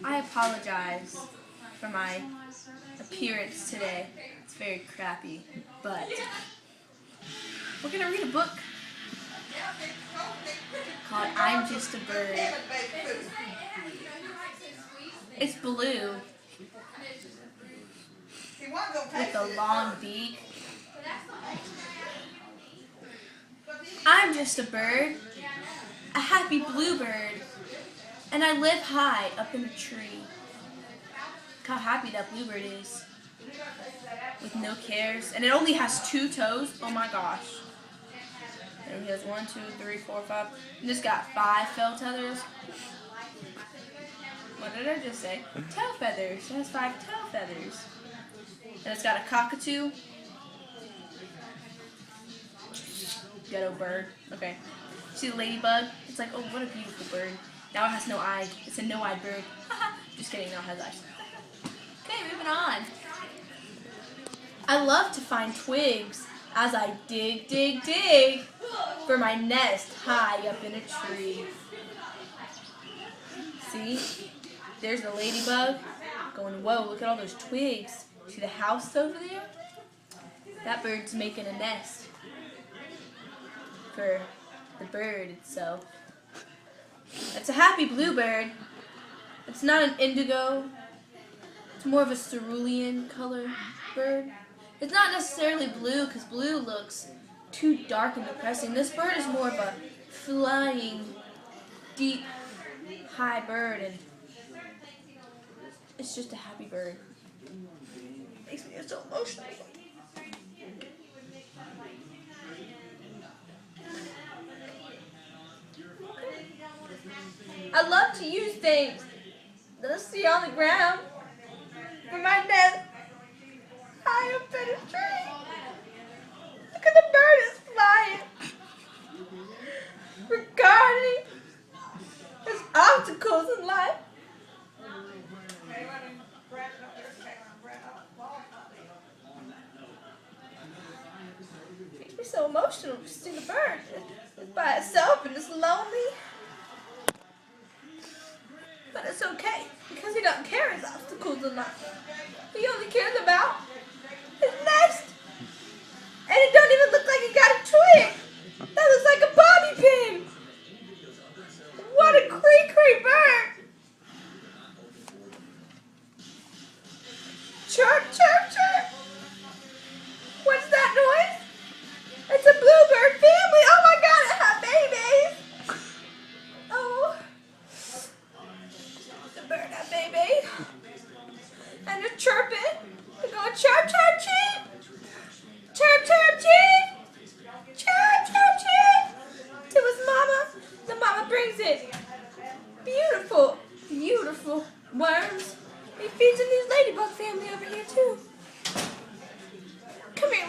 I apologize for my appearance today. It's very crappy, but we're going to read a book called I'm Just a Bird. It's blue with a long beak. I'm just a bird, a happy bluebird, and I live high up in a tree. Look how happy that bluebird is, with no cares, and it only has 2 toes. Oh my gosh. And he has 1, 2, 3, 4, 5. And it's got 5 felt feathers. What did I just say? Tail feathers. It has 5 tail feathers. And it's got a cockatoo. Ghetto bird. Okay. See the ladybug? It's like, oh, what a beautiful bird. Now it has no eyes. It's a no-eyed bird. Just kidding, now it has eyes. Okay, moving on. I love to find twigs as I dig, dig, dig for my nest high up in a tree. See? There's the ladybug going, whoa, look at all those twigs. See the house over there? That bird's making a nest for the bird itself. It's a happy bluebird. It's not an indigo. It's more of a cerulean color bird. It's not necessarily blue because blue looks too dark and depressing. This bird is more of a flying, deep, high bird, and it's just a happy bird. Makes me so emotional. I love to use things that I see on the ground for my nest high up in a tree. Look at the bird is flying, regarding his obstacles in life. Makes me so emotional to see the bird. It's by itself and it's lonely. But it's okay, because he doesn't care his obstacles in life. He only cares about his nest. And it don't even look like he got a twig. That looks like a bobby pin. What a cray-cray bird. Chirp, chirp, chirp. What's that noise? It's a bluebird family. Oh my God, it has babies. Oh. Bird have baby, and they're chirping. They're going chirp, chirp, chirp, chirp, chirp, chirp, chirp, chirp, chirp. To his mama. The mama brings it. Beautiful, beautiful worms. He feeds in these ladybug family over here too. Come here,